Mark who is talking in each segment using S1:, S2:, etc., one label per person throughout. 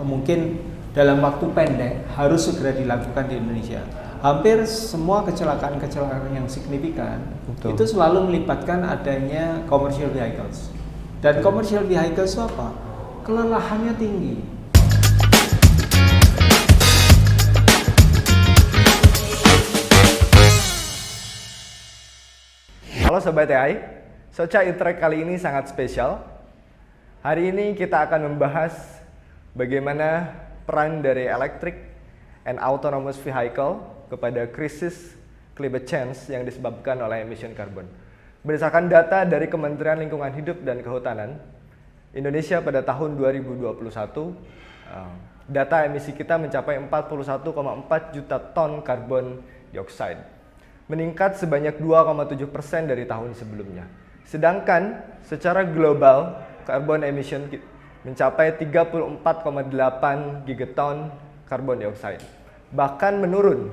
S1: mungkin dalam waktu pendek harus segera dilakukan di Indonesia. Hampir semua kecelakaan-kecelakaan yang signifikan
S2: Betul.
S1: itu selalu melibatkan adanya commercial vehicles. Dan commercial vehicles itu apa? Kelelahannya tinggi.
S2: Halo Sobat AI, Socha Interact kali ini sangat spesial. Hari ini kita akan membahas bagaimana peran dari electric and autonomous vehicle kepada krisis climate change yang disebabkan oleh emission carbon. Berdasarkan data dari Kementerian Lingkungan Hidup dan Kehutanan, Indonesia pada tahun 2021, data emisi kita mencapai 41,4 juta ton karbon dioksida, meningkat sebanyak 2,7% dari tahun sebelumnya. Sedangkan secara global, carbon emission mencapai 34,8 gigaton karbon dioksida, bahkan menurun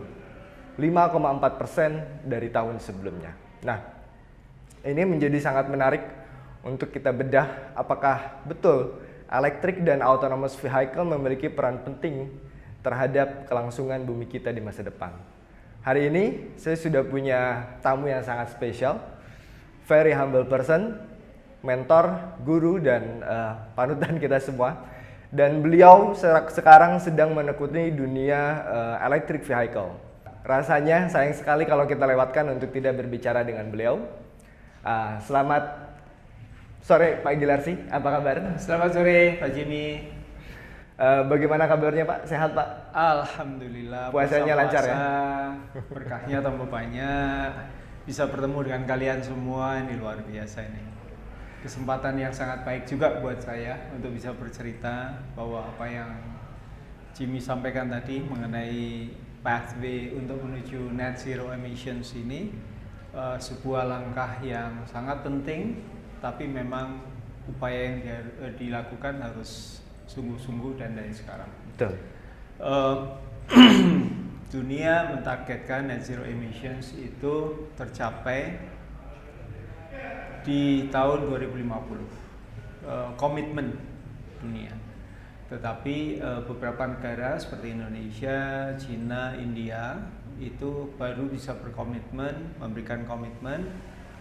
S2: 5,4% dari tahun sebelumnya. Nah, ini menjadi sangat menarik untuk kita bedah apakah betul electric dan autonomous vehicle memiliki peran penting terhadap kelangsungan bumi kita di masa depan. Hari ini saya sudah punya tamu yang sangat spesial, very humble person, mentor, guru, dan panutan kita semua. Dan beliau sekarang sedang menekuni dunia electric vehicle. Rasanya sayang sekali kalau kita lewatkan untuk tidak berbicara dengan beliau. Selamat sore Pak Gilarsi, apa kabar?
S1: Selamat sore Pak Jimmy.
S2: Bagaimana kabarnya Pak? Sehat Pak?
S1: Alhamdulillah.
S2: Puasanya lancar ya?
S1: Berkahnya tambah banyak. Bisa bertemu dengan kalian semua, ini luar biasa ini. Kesempatan yang sangat baik juga buat saya untuk bisa bercerita bahwa apa yang Jimmy sampaikan tadi mengenai pathway untuk menuju net zero emissions ini sebuah langkah yang sangat penting, tapi memang upaya yang dilakukan harus sungguh-sungguh dan dari sekarang.
S2: Betul.
S1: Dunia mentargetkan net zero emissions itu tercapai di tahun 2050, komitmen dunia. Tetapi beberapa negara seperti Indonesia, China, India itu baru bisa berkomitmen, memberikan komitmen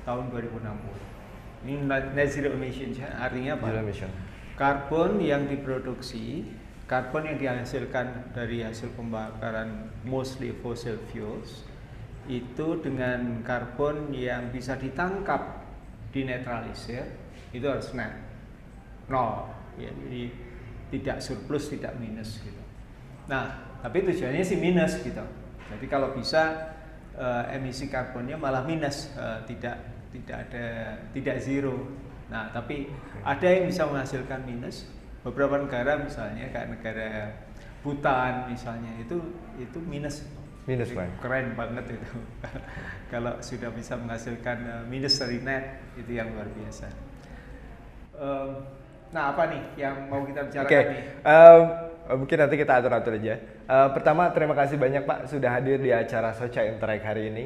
S1: tahun 2060. Ini net zero emissions artinya apa?
S2: Zero emission.
S1: Karbon yang diproduksi, karbon yang dihasilkan dari hasil pembakaran mostly fossil fuels itu dengan karbon yang bisa ditangkap, dinetralisir, itu harus net nol, ya, jadi tidak surplus, tidak minus gitu. Nah, tapi tujuannya sih minus gitu. Jadi kalau bisa emisi karbonnya malah minus, tidak zero. Nah, tapi ada yang bisa menghasilkan minus. Beberapa negara misalnya kayak negara Bhutan misalnya itu minus.
S2: Minus Pak.
S1: Keren banget itu. Kalau sudah bisa menghasilkan minus dari net, itu yang luar biasa. Nah, apa nih yang mau kita bicarakan nih?
S2: Mungkin nanti kita atur-atur aja. Pertama, terima kasih banyak Pak sudah hadir di acara Socha Interact hari ini.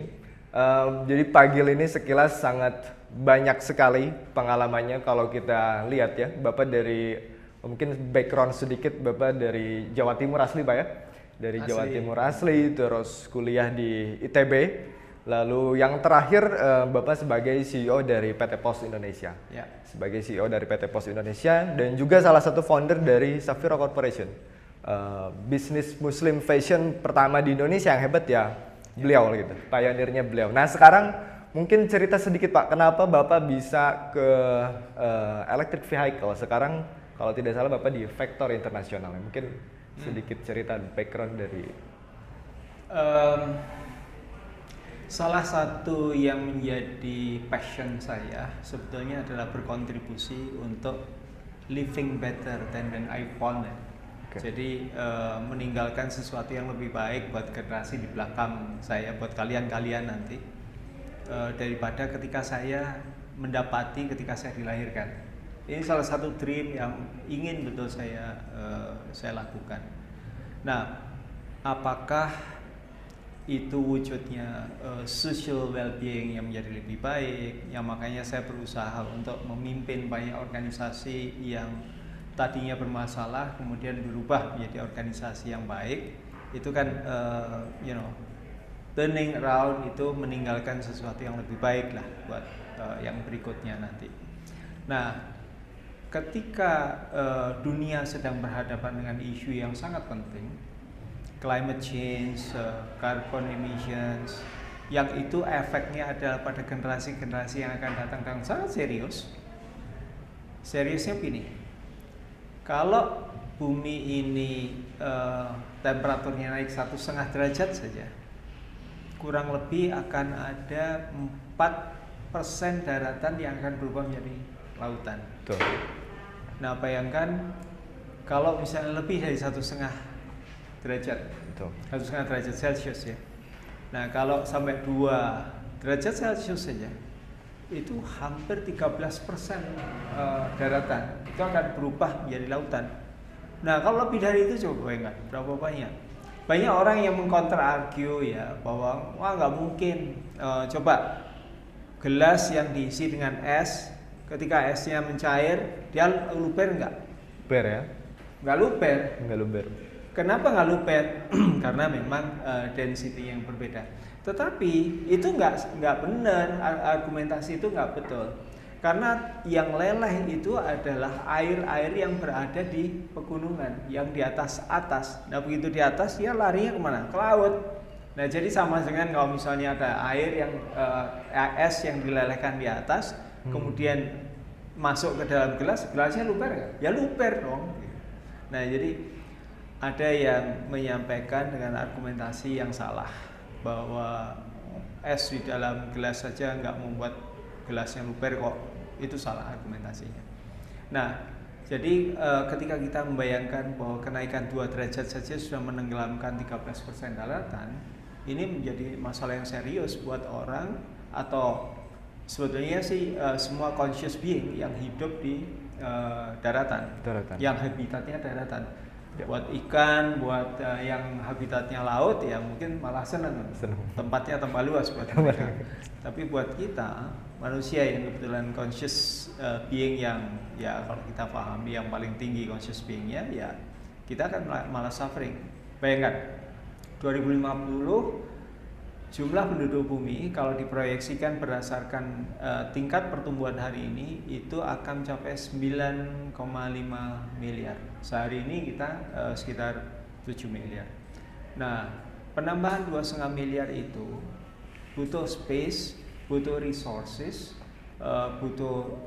S2: Jadi Pak Gil ini sekilas sangat banyak sekali pengalamannya kalau kita lihat ya. Bapak dari, mungkin background sedikit, Bapak dari Jawa Timur asli Pak ya? Dari asli. Jawa Timur asli, terus kuliah di ITB. Lalu yang terakhir Bapak sebagai CEO dari PT Pos Indonesia. Ya. Sebagai CEO dari PT Pos Indonesia dan juga salah satu founder dari Safira Corporation. Bisnis Muslim fashion pertama di Indonesia yang hebat ya beliau gitu. Pionirnya beliau. Nah, sekarang mungkin cerita sedikit Pak, kenapa Bapak bisa ke electric vehicle? Sekarang kalau tidak salah Bapak di Vector International. Mungkin sedikit cerita background dari
S1: salah satu yang menjadi passion saya sebetulnya adalah berkontribusi untuk living better than when I found it. Okay. Jadi meninggalkan sesuatu yang lebih baik buat generasi di belakang saya, buat kalian-kalian nanti daripada ketika saya mendapati ketika saya dilahirkan. Ini salah satu dream yang ingin betul saya lakukan. Nah, apakah itu wujudnya social well-being yang menjadi lebih baik, yang makanya saya berusaha untuk memimpin banyak organisasi yang tadinya bermasalah kemudian berubah menjadi organisasi yang baik, itu kan turning around, itu meninggalkan sesuatu yang lebih baik lah buat yang berikutnya nanti. Nah, ketika dunia sedang berhadapan dengan isu yang sangat penting, climate change, carbon emissions, yang itu efeknya adalah pada generasi-generasi yang akan datang dan sangat serius. Seriusnya begini, kalau bumi ini temperaturnya naik 1,5 derajat saja, kurang lebih akan ada 4% daratan yang akan berubah menjadi lautan.
S2: Betul.
S1: Nah, bayangkan kalau misalnya lebih dari 1,5 derajat,
S2: Betul.
S1: 1,5 derajat Celcius ya. Nah, kalau sampai 2 derajat Celcius saja, itu hampir 13% daratan itu akan berubah menjadi lautan. Nah, kalau lebih dari itu coba bayangkan berapa banyak. Banyak orang yang mengcounter argue ya bahwa wah nggak mungkin. Coba gelas yang diisi dengan es, ketika esnya mencair, dia luber nggak?
S2: Luber ya?
S1: Nggak luber.
S2: Nggak luber.
S1: Kenapa nggak luber? Karena memang density yang berbeda. Tetapi itu nggak benar, argumentasi itu nggak betul. Karena yang leleh itu adalah air-air yang berada di pegunungan, yang di atas. Nah, begitu di atas dia larinya kemana? Ke laut. Nah, jadi sama dengan kalau misalnya ada air yang es yang dilelehkan di atas, kemudian masuk ke dalam gelas, gelasnya luber nggak? Ya luber dong. Nah, jadi ada yang menyampaikan dengan argumentasi yang salah bahwa es di dalam gelas saja nggak membuat gelasnya luber kok. Itu salah argumentasinya. Nah, jadi ketika kita membayangkan bahwa kenaikan 2 derajat saja sudah menenggelamkan 13% daratan, ini menjadi masalah yang serius buat orang atau sebetulnya sih semua conscious being yang hidup di daratan, yang habitatnya daratan. Ya. Buat ikan, buat yang habitatnya laut ya mungkin malah senang. Tempatnya tambah luas buat mereka. Tapi buat kita manusia yang kebetulan conscious being yang ya kalau kita pahami yang paling tinggi conscious beingnya, ya kita akan malah suffering. Bayangkan 2050 jumlah penduduk bumi kalau diproyeksikan berdasarkan tingkat pertumbuhan hari ini itu akan mencapai 9,5 miliar. Sehari ini kita sekitar 7 miliar. Nah, penambahan 2,5 miliar itu butuh space, butuh resources, butuh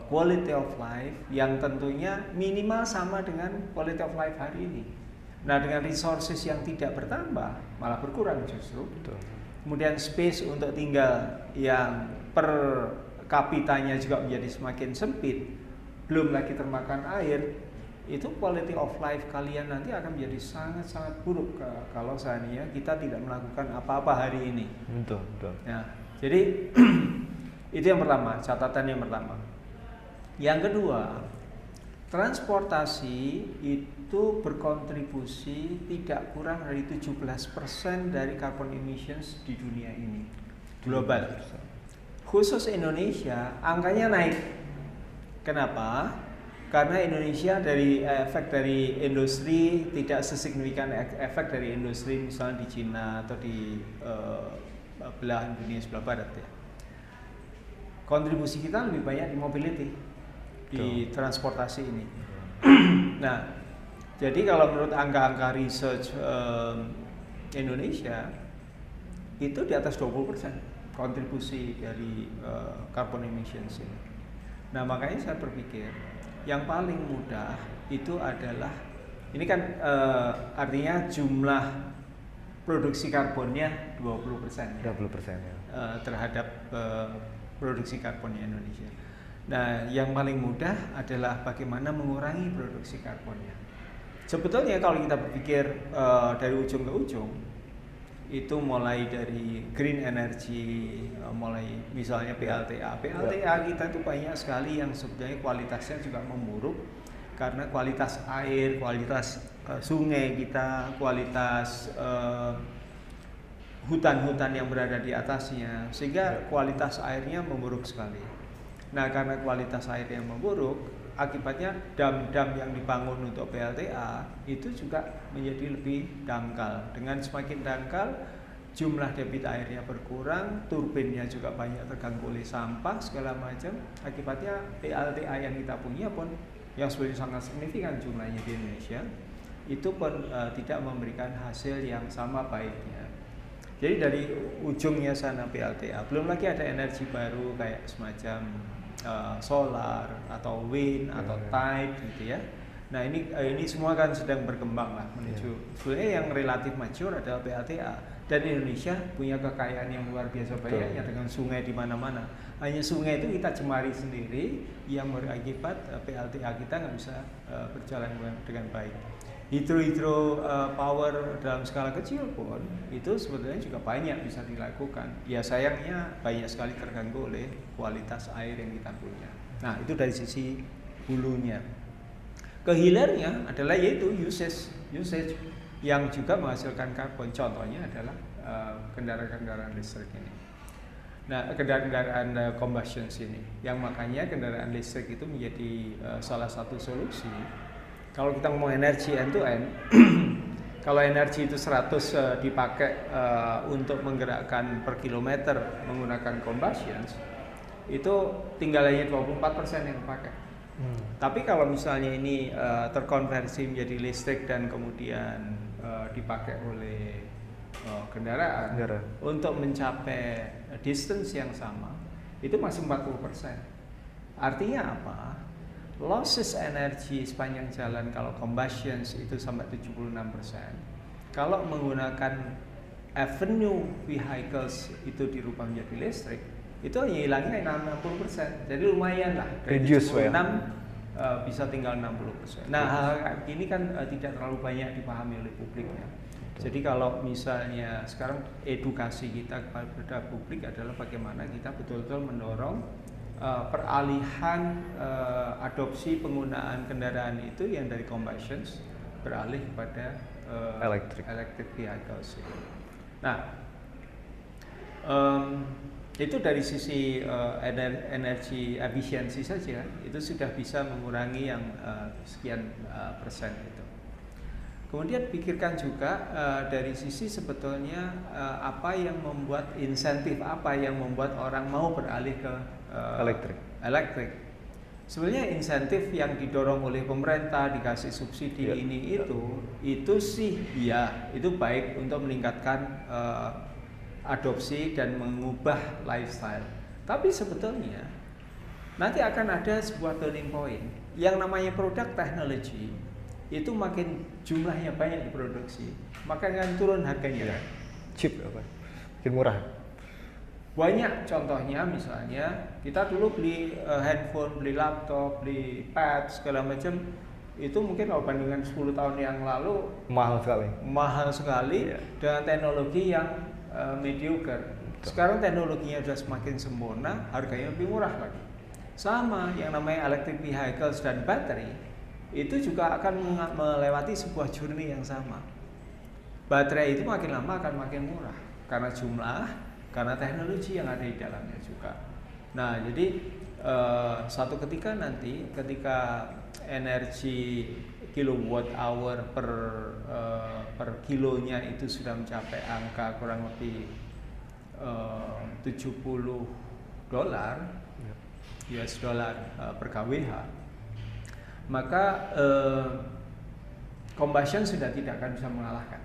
S1: quality of life yang tentunya minimal sama dengan quality of life hari ini. Nah, dengan resources yang tidak bertambah, malah berkurang justru.
S2: Betul.
S1: Kemudian space untuk tinggal yang per kapitanya juga menjadi semakin sempit, belum lagi termakan air, itu quality of life kalian nanti akan menjadi sangat-sangat buruk kalau seandainya kita tidak melakukan apa-apa hari ini.
S2: Betul, betul.
S1: Nah, jadi itu yang pertama, catatan yang pertama. Yang kedua, transportasi itu berkontribusi tidak kurang dari 17% dari carbon emissions di dunia ini, global. Khusus Indonesia, angkanya naik. Kenapa? Karena Indonesia dari efek dari industri tidak sesignifikan efek dari industri misalnya di Cina atau di belahan dunia sebelah barat ya. Kontribusi kita lebih banyak di mobility, di transportasi ini. Nah, jadi kalau menurut angka-angka research Indonesia itu di atas 20% kontribusi dari carbon emissions ini. Nah, makanya saya berpikir yang paling mudah itu adalah ini kan artinya jumlah produksi karbonnya 20% ya.
S2: 20% ya.
S1: Terhadap produksi karbonnya Indonesia. Nah, yang paling mudah adalah bagaimana mengurangi produksi karbonnya. Sebetulnya kalau kita berpikir dari ujung ke ujung, itu mulai dari green energy, mulai misalnya PLTA. PLTA kita itu banyak sekali yang sebetulnya kualitasnya juga memburuk karena kualitas air, kualitas sungai kita, kualitas hutan-hutan yang berada di atasnya, sehingga kualitas airnya memburuk sekali. Nah, karena kualitas air yang memburuk, akibatnya dam-dam yang dibangun untuk PLTA itu juga menjadi lebih dangkal. Dengan semakin dangkal, jumlah debit airnya berkurang, turbinnya juga banyak terganggu oleh sampah segala macam. Akibatnya PLTA yang kita punya pun yang sebenarnya sangat signifikan jumlahnya di Indonesia itu pun tidak memberikan hasil yang sama baiknya. Jadi dari ujungnya sana PLTA, belum lagi ada energi baru kayak semacam solar atau wind atau tide gitu ya. Nah ini semua kan sedang berkembang lah menuju. Sebenarnya yang relatif mature adalah PLTA, dan Indonesia punya kekayaan yang luar biasa banyaknya dengan sungai di mana-mana. Hanya sungai itu kita cemari sendiri yang berakibat PLTA kita nggak bisa berjalan dengan baik. Hidro power dalam skala kecil pun itu sebetulnya juga banyak bisa dilakukan. Ya sayangnya banyak sekali terganggu oleh kualitas air yang kita punya. Nah itu dari sisi hulunya. Kehilernya adalah yaitu usage yang juga menghasilkan karbon. Contohnya adalah kendaraan-kendaraan listrik ini. Nah kendaraan combustion ini, yang makanya kendaraan listrik itu menjadi salah satu solusi. Kalau kita ngomong energi end to end, kalau energi itu 100 dipakai untuk menggerakkan per kilometer menggunakan combustion, itu tinggal hanya 24% yang dipakai. Tapi kalau misalnya ini terkonversi menjadi listrik dan kemudian dipakai oleh kendaraan untuk mencapai distance yang sama, itu masih 40%. Artinya apa? Losses energi sepanjang jalan kalau combustion itu sampai 76%. Kalau menggunakan avenue vehicles itu dirubah menjadi listrik, itu hanya hilangnya 60%. Jadi lumayan lah. Dari 76 bisa tinggal 60%. Nah hal ini kan tidak terlalu banyak dipahami oleh publiknya. Jadi kalau misalnya sekarang edukasi kita kepada publik adalah bagaimana kita betul-betul mendorong peralihan adopsi penggunaan kendaraan itu yang dari combustion beralih kepada electric vehicles. Nah, itu dari sisi energi efisiensi saja itu sudah bisa mengurangi yang sekian persen itu. Kemudian pikirkan juga dari sisi sebetulnya apa yang membuat insentif, apa yang membuat orang mau beralih ke elektrik. Sebenarnya insentif yang didorong oleh pemerintah dikasih subsidi ini itu sih ya itu baik untuk meningkatkan adopsi dan mengubah lifestyle. Tapi sebetulnya nanti akan ada sebuah turning point yang namanya produk teknologi itu makin jumlahnya banyak diproduksi, maka akan turun harganya.
S2: Cheap apa? Makin murah.
S1: Banyak contohnya, misalnya kita dulu beli handphone, beli laptop, beli pad segala macam itu mungkin kalau bandingkan 10 tahun yang lalu mahal sekali dengan teknologi yang mediocre. Sekarang teknologinya sudah semakin sempurna, harganya lebih murah lagi. Sama yang namanya electric vehicles dan battery itu juga akan melewati sebuah journey yang sama. Baterai itu makin lama akan makin murah karena jumlah, karena teknologi yang ada di dalamnya juga. Nah, jadi satu ketika nanti ketika energi kilowatt hour per kilonya itu sudah mencapai angka kurang lebih $70 US dollar per kWh, maka combustion sudah tidak akan bisa mengalahkan.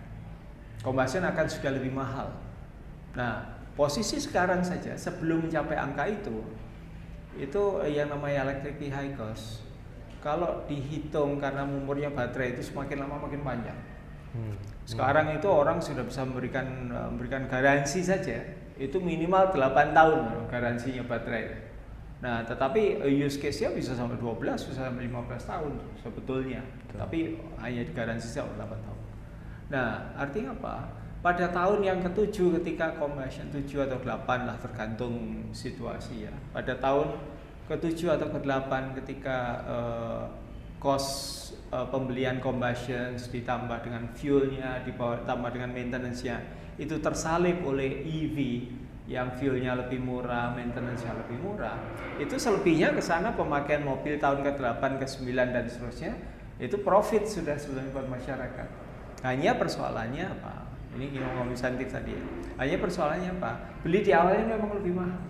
S1: Combustion akan sudah lebih mahal. Nah, posisi sekarang saja sebelum mencapai angka itu yang namanya electric vehicles, kalau dihitung karena umurnya baterai itu semakin lama makin panjang. Sekarang itu orang sudah bisa memberikan garansi saja itu minimal 8 tahun garansinya baterai. Nah, tetapi use case-nya bisa sampai 12, bisa sampai 15 tahun sebetulnya. Tapi hanya digaransi sampai 8 tahun. Nah, artinya apa? Pada tahun yang ke-7 ketika combustion 7 atau 8 lah tergantung situasi ya. Pada tahun ke-7 atau ke-8 ketika cost pembelian combustion ditambah dengan fuelnya, ditambah dengan maintenance-nya itu tersalib oleh EV yang fuelnya lebih murah, maintenance-nya lebih murah. Itu selebihnya ke sana pemakaian mobil tahun ke-8, ke-9 dan seterusnya itu profit sudah sebenarnya buat masyarakat. Hanya persoalannya apa? Ini ngomong insentif tadi ya. Hanya persoalannya apa? Beli di awalnya memang lebih mahal.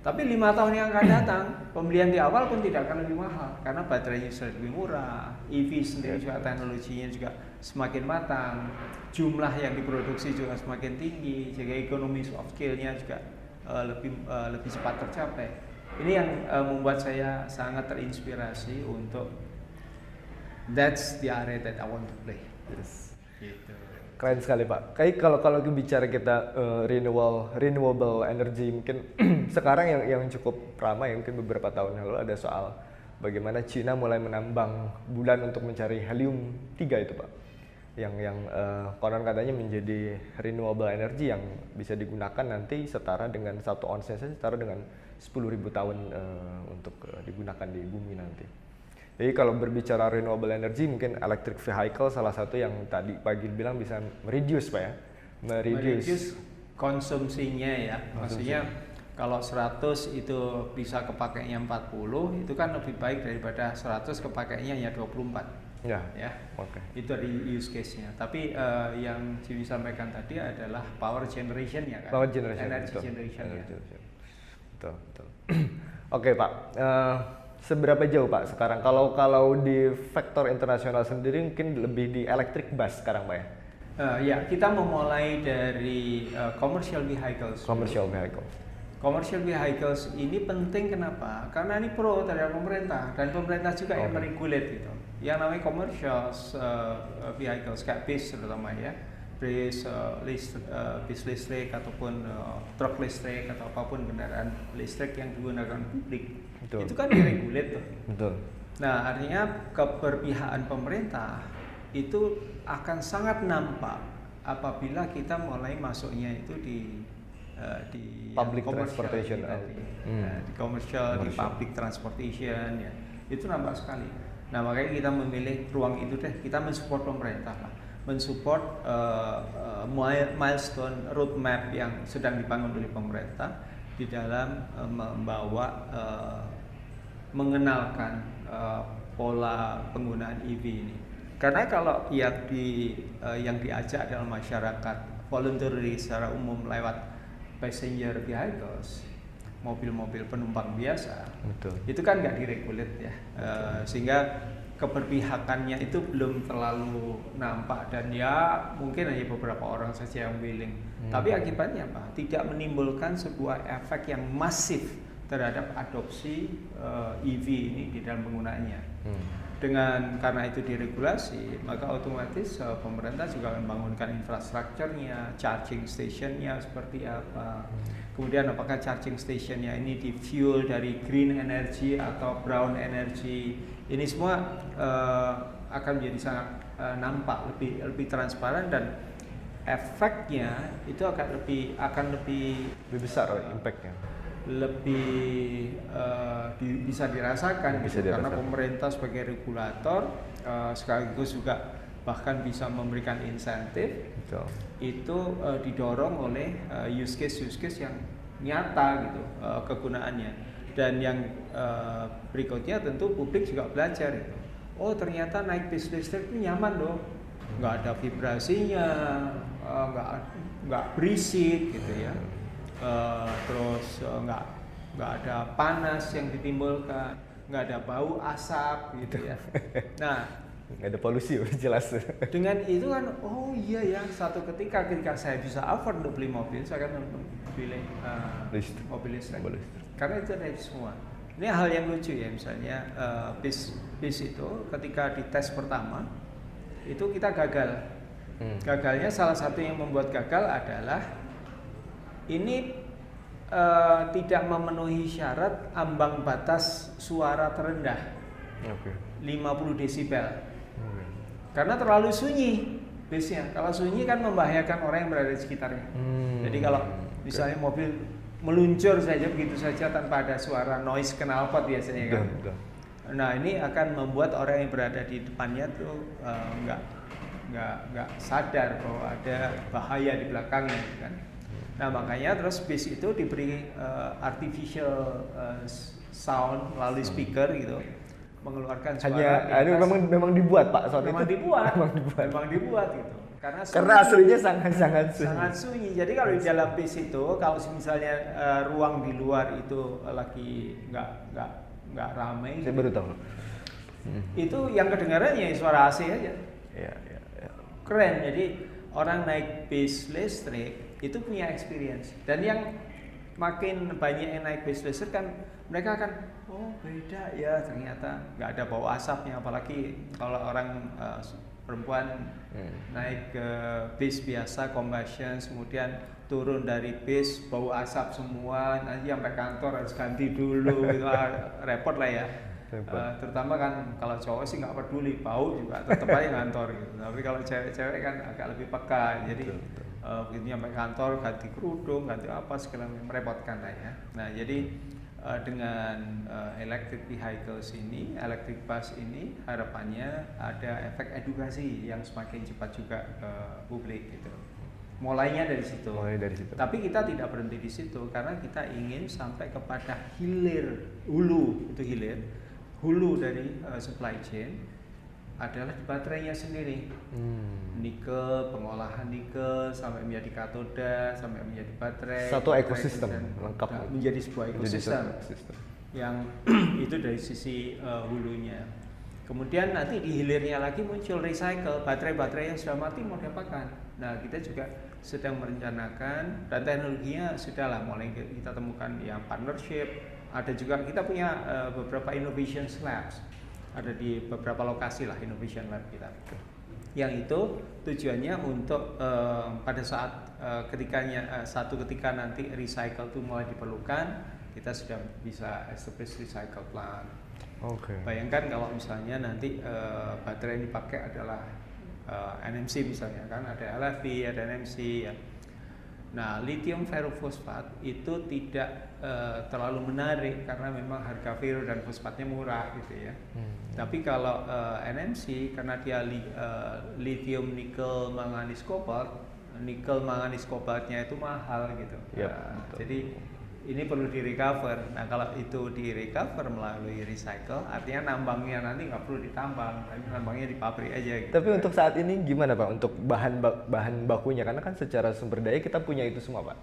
S1: Tapi 5 tahun yang akan datang, pembelian di awal pun tidak akan lebih mahal karena baterainya sudah lebih murah, EV sendiri juga teknologinya juga semakin matang, jumlah yang diproduksi juga semakin tinggi, sehingga economies of scale-nya juga lebih cepat tercapai. Ini yang membuat saya sangat terinspirasi untuk that's the area that I want to play.
S2: Yes.
S1: Gitu.
S2: Keren sekali Pak. Kayak kalau bicara kita renewable energy, mungkin sekarang yang cukup ramai mungkin beberapa tahun lalu ada soal bagaimana Cina mulai menambang bulan untuk mencari helium 3 itu Pak. Yang konon katanya menjadi renewable energy yang bisa digunakan nanti setara dengan 1 onsnya saja setara dengan 10.000 tahun untuk digunakan di bumi nanti. Jadi kalau berbicara renewable energy, mungkin electric vehicle salah satu yang tadi pagi bilang bisa mereduce Pak ya,
S1: mereduce konsumsinya ya. Maksudnya kalau 100 itu bisa kepakainya 40, itu kan lebih baik daripada 100 kepakainya hanya 24.
S2: Ya.
S1: Okay. Itu ada use case-nya. Tapi yang Jimmy sampaikan tadi adalah power generation-nya kan.
S2: Power generation.
S1: Energy generation.
S2: Betul. Oke Pak. Seberapa jauh Pak sekarang kalau di faktor internasional sendiri mungkin lebih di electric bus sekarang Pak ya?
S1: Ya, kita memulai dari commercial vehicles. Commercial vehicles ini penting kenapa? Karena ini pro terhadap pemerintah dan pemerintah juga yang meregulate gitu. Yang namanya commercial vehicles kayak bis terutama ya, bis listrik ataupun truk listrik atau apapun kendaraan listrik yang digunakan publik. Betul. Itu kan diregulate tuh.
S2: Betul.
S1: Nah, artinya keberpihakan pemerintah itu akan sangat nampak apabila kita mulai masuknya itu di
S2: public transportation
S1: di commercial, di public transportation ya. Itu nampak sekali. Nah, makanya kita memilih ruang itu deh, kita mensupport pemerintah lah. Mensupport milestone roadmap yang sedang dibangun oleh pemerintah di dalam membawa mengenalkan pola penggunaan EV ini. Karena kalau yang diajak adalah masyarakat voluntary secara umum lewat passenger vehicles, mobil-mobil penumpang biasa, betul. Itu kan nggak diregulate ya, sehingga keberpihakannya itu belum terlalu nampak dan ya mungkin hanya beberapa orang saja yang willing. Tapi akibatnya apa? Tidak menimbulkan sebuah efek yang masif terhadap adopsi EV ini di dalam penggunaannya. Karena itu diregulasi, maka otomatis pemerintah juga membangunkan infrastrukturnya, charging stationnya seperti apa. Kemudian apakah charging stationnya ini di fuel dari green energy atau brown energy. Ini semua akan menjadi sangat nampak, lebih transparan dan efeknya itu akan lebih
S2: besar impactnya.
S1: Lebih bisa dirasakan gitu. Karena pemerintah sebagai regulator sekaligus juga bahkan bisa memberikan insentif. Betul. Itu didorong oleh use case yang nyata gitu kegunaannya. Dan yang berikutnya tentu publik juga belajar itu. Oh ternyata naik bis listrik itu nyaman loh, nggak ada vibrasinya, nggak berisik gitu ya. Terus nggak ada panas yang ditimbulkan, nggak ada bau asap gitu ya. Nah,
S2: nggak ada polusi jelas.
S1: Dengan itu kan, oh iya ya, satu ketika saya bisa afford untuk beli mobil, saya akan pilih mobil listrik. Karena itu ada semua. Ini hal yang lucu ya, misalnya bis itu ketika dites pertama itu kita gagal. Gagalnya salah satu yang membuat gagal adalah ini tidak memenuhi syarat ambang batas suara terendah 50 desibel. Karena terlalu sunyi bisnya. Kalau sunyi kan membahayakan orang yang berada di sekitarnya. Jadi kalau misalnya mobil meluncur saja begitu saja tanpa ada suara noise knalpot biasanya kan. Nah ini akan membuat orang yang berada di depannya tuh nggak sadar bahwa ada bahaya di belakangnya kan. Nah makanya terus bass itu diberi artificial sound melalui speaker gitu, mengeluarkan suara.
S2: Memang dibuat Pak saat
S1: memang
S2: itu.
S1: Dibuat,
S2: memang
S1: dibuat gitu.
S2: Karena aslinya sangat sunyi.
S1: Sangat sunyi. Jadi kalau di dalam bass itu, kalau misalnya ruang di luar itu lagi nggak ramai.
S2: Saya baru tahu.
S1: Itu yang kedengarannya suara AC aja.
S2: Iya.
S1: Keren. Jadi orang naik bass listrik itu punya experience, dan yang makin banyak yang naik bass listrik kan mereka akan beda ya, ternyata nggak ada bau asapnya, apalagi kalau orang perempuan naik ke bass biasa combustion, kemudian turun dari bass bau asap semua, nanti sampai kantor harus ganti dulu. Itu repot lah ya. Terutama kan kalau cowok sih nggak peduli, bau juga tetap aja ngantor gitu. Tapi kalau cewek-cewek kan agak lebih peka, jadi begitu sampai kantor ganti kerudung, ganti apa segala merepotkan lah ya. Nah jadi dengan electric vehicles ini, electric bus ini, harapannya ada efek edukasi yang semakin cepat juga ke publik gitu. Mulainya dari situ. Tapi kita tidak berhenti di situ, karena kita ingin sampai kepada hulu dari supply chain adalah di baterainya sendiri. Nikel, pengolahan nikel sampai menjadi katoda, sampai menjadi baterai.
S2: Satu ekosistem lengkap.
S1: Menjadi sebuah ekosistem. Yang itu dari sisi hulunya. Kemudian nanti di hilirnya lagi muncul recycle, baterai-baterai yang sudah mati mau diapakan. Nah kita juga sedang merencanakan, dan teknologinya sudah lah mulai kita temukan yang partnership. Ada juga kita punya beberapa innovation labs, ada di beberapa lokasi lah innovation lab kita. Yang itu tujuannya untuk pada saat ketika nanti recycle itu mulai diperlukan, kita sudah bisa establish recycle plant. Bayangkan kalau misalnya nanti baterai yang dipakai adalah NMC misalnya, kan ada LFP, ada NMC ya. Nah, lithium ferrofosfat itu tidak terlalu menarik karena memang harga ferro dan fosfatnya murah gitu ya. Tapi kalau NMC karena dia lithium nikel manganis kobalt, nikel manganis kobaltnya itu mahal gitu. Jadi ini perlu di-recover. Nah, kalau itu di-recover melalui recycle, artinya nambangnya nanti nggak perlu ditambang, tapi nambangnya di pabrik aja gitu.
S2: Tapi untuk saat ini gimana Pak untuk bahan bakunya? Karena kan secara sumber daya kita punya itu semua Pak.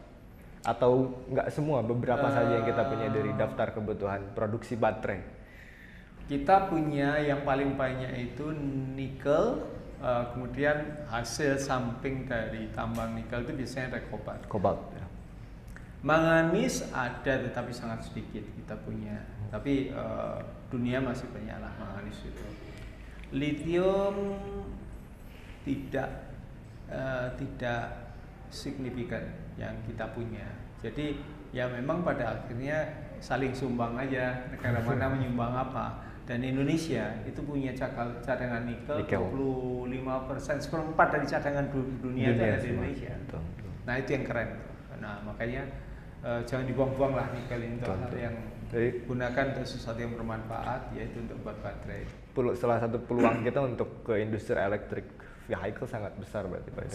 S2: Atau nggak semua, beberapa saja yang kita punya dari daftar kebutuhan produksi baterai.
S1: Kita punya yang paling banyak itu nikel, kemudian hasil samping dari tambang nikel itu biasanya ada kobalt. Ya. Manganis ada tetapi sangat sedikit kita punya, tapi dunia masih banyak lah manganis itu. Lithium tidak signifikan yang kita punya. Jadi ya memang pada akhirnya saling sumbang aja, negara mana menyumbang apa. Dan Indonesia itu punya cadangan nikel 25%, seperempat dari cadangan dunia itu ada di Indonesia. Nah itu yang keren. Nah makanya jangan dibuang-buang lah nikel itu, hal yang gunakan untuk sesuatu yang bermanfaat, yaitu untuk buat baterai.
S2: Salah satu peluang kita untuk ke industri electric vehicle sangat besar berarti Pak.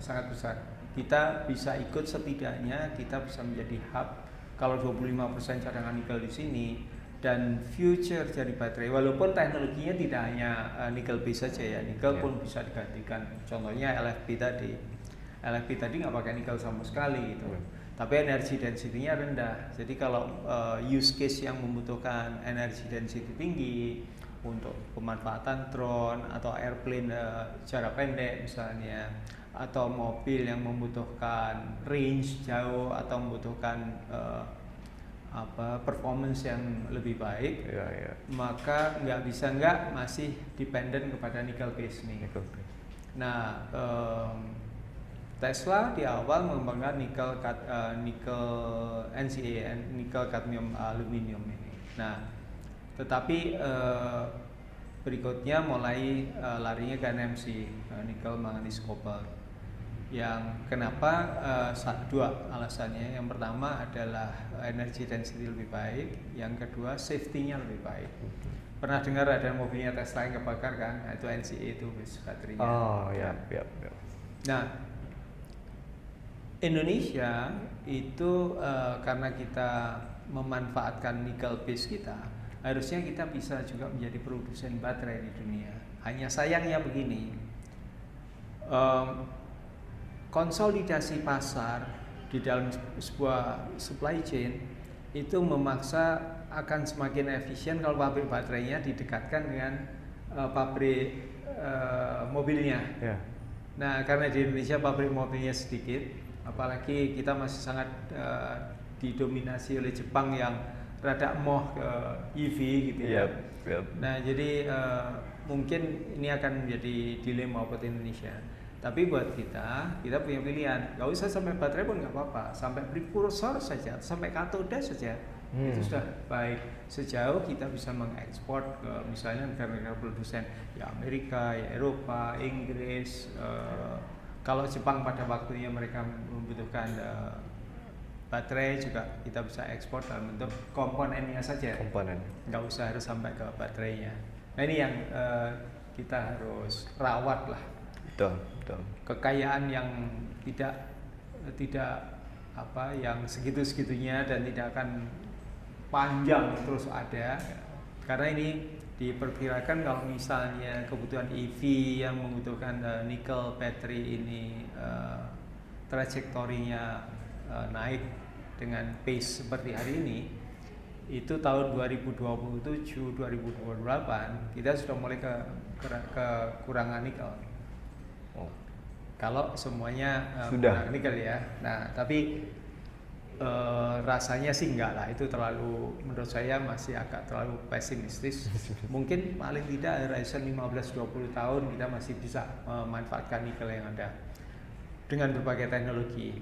S1: Sangat besar. Kita bisa ikut, setidaknya kita bisa menjadi hub. Kalau 25% cadangan nikel di sini, dan future dari baterai, walaupun teknologinya tidak hanya nikel base saja ya, nikel pun bisa digantikan. Contohnya LFP tadi nggak pakai nikel sama sekali gitu. Tapi energi density-nya rendah. Jadi kalau use case yang membutuhkan energi density tinggi untuk pemanfaatan drone atau airplane jarak pendek misalnya, atau mobil yang membutuhkan range jauh atau membutuhkan performance yang lebih baik, maka masih dependent kepada nickel base nih. Nah, Tesla di awal mengembangkan nikel NCA, nikel cadmium aluminium ini. Nah, tetapi berikutnya mulai larinya ke NMC, nikel manganis kobalt. Yang kenapa dua alasannya. Yang pertama adalah energy density lebih baik, yang kedua safety-nya lebih baik. Pernah dengar ada mobilnya Tesla yang kebakar kan? Nah, itu NCA itu baterinya.
S2: Oh ya.
S1: Nah, Indonesia itu karena kita memanfaatkan nikel base kita, harusnya kita bisa juga menjadi produsen baterai di dunia. Hanya sayangnya begini, konsolidasi pasar di dalam sebuah supply chain itu memaksa akan semakin efisien kalau pabrik baterainya didekatkan dengan pabrik mobilnya.
S2: Yeah.
S1: Nah, karena di Indonesia pabrik mobilnya sedikit, apalagi kita masih sangat didominasi oleh Jepang yang rada emoh ke EV gitu ya.
S2: Yep.
S1: Nah, jadi mungkin ini akan menjadi dilema buat Indonesia. Tapi buat kita punya pilihan. Gak usah sampai baterai pun nggak apa-apa, sampai prekursor saja, sampai katoda saja. Itu sudah baik. Sejauh kita bisa mengekspor ke misalnya negara-negara produsen ya Amerika, ya Eropa, Inggris. Kalau Jepang pada waktunya mereka membutuhkan baterai juga kita bisa ekspor dalam bentuk komponennya saja. Komponen. Nggak usah harus sampai ke baterainya. Nah ini yang kita harus rawat lah.
S2: Betul.
S1: Kekayaan yang tidak yang segitu-segitunya dan tidak akan panjang terus ada. Karena ini diperkirakan kalau misalnya kebutuhan EV yang membutuhkan nickel battery ini trajektorinya naik dengan pace seperti hari ini, itu tahun 2027 2028 kita sudah mulai kekurangan nikel. Kalau semuanya sudah nikel ya. Nah, tapi rasanya sih enggak lah, itu terlalu, menurut saya masih agak terlalu pesimistis. Mungkin paling tidak horizon 15-20 tahun kita masih bisa memanfaatkan nikel yang ada dengan berbagai teknologi.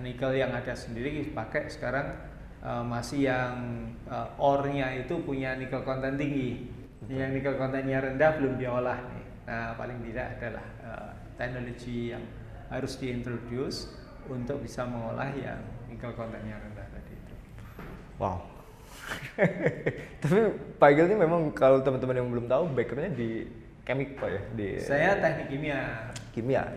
S1: Nikel yang ada sendiri pakai sekarang masih yang ore-nya itu punya nikel konten tinggi. Yang nikel kontennya rendah belum diolah nih. Nah, paling tidak adalah teknologi yang harus diintroduce untuk bisa mengolah yang nikel kontennya rendah tadi itu.
S2: Wow. Tapi Pak Egil ini memang kalau teman-teman yang belum tahu backgroundnya di chemical ya?
S1: Saya teknik kimia.
S2: Kimia.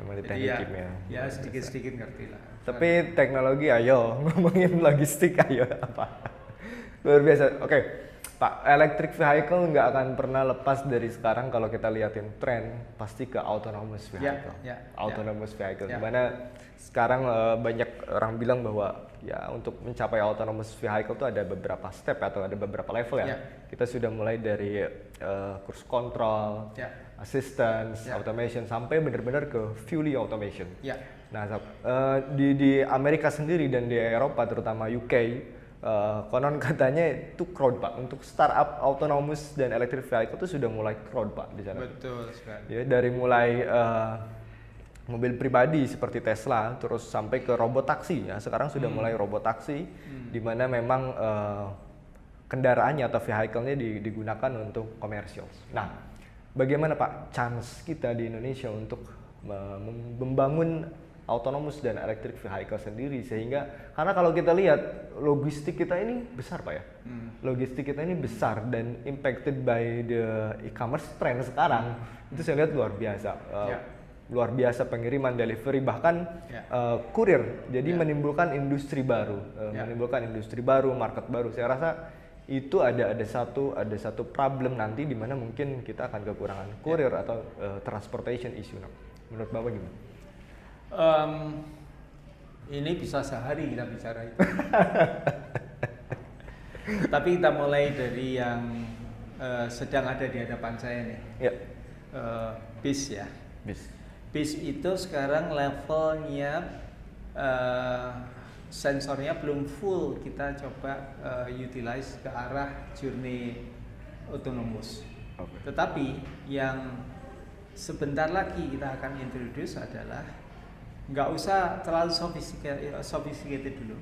S2: Memang di teknik kimia.
S1: Ya sedikit-sedikit ngerti lah.
S2: Tapi teknologi ayo, ngomongin logistik ayo apa? Luar biasa. Oke. Pak, electric vehicle nggak akan pernah lepas dari sekarang kalau kita liatin tren pasti ke autonomous vehicle. Autonomous vehicle. Dimana sekarang banyak orang bilang bahwa ya untuk mencapai autonomous vehicle itu ada beberapa step atau ada beberapa level ya. Kita sudah mulai dari cruise control, assistance, automation sampai benar-benar ke fully automation. Nah, di Amerika sendiri dan di Eropa terutama UK, konon katanya itu crowd Pak, untuk startup autonomous dan electric vehicle itu sudah mulai crowd Pak di sana.
S1: Betul sekali.
S2: Ya, dari mulai mobil pribadi seperti Tesla terus sampai ke robot taksi ya. Sekarang sudah mulai robot taksi di mana memang kendaraannya atau vehicle-nya digunakan untuk komersial. Nah, bagaimana Pak chance kita di Indonesia untuk membangun autonomous dan electric vehicle sendiri, sehingga karena kalau kita lihat logistik kita ini besar Pak ya. Logistik kita ini besar dan impacted by the e-commerce trend sekarang. Itu saya lihat luar biasa. Luar biasa pengiriman, delivery, bahkan kurir. Jadi menimbulkan industri baru, market baru. Saya rasa itu ada satu problem nanti di mana mungkin kita akan kekurangan kurir atau transportation issue. Menurut Bapak gimana?
S1: Ini bisa sehari kita bicara itu. Tapi kita mulai dari yang sedang ada di hadapan saya nih. BIS ya. BIS itu sekarang levelnya sensornya belum full kita coba utilize ke arah journey autonomous. Tetapi yang sebentar lagi kita akan introduce adalah nggak usah terlalu sophisticated dulu,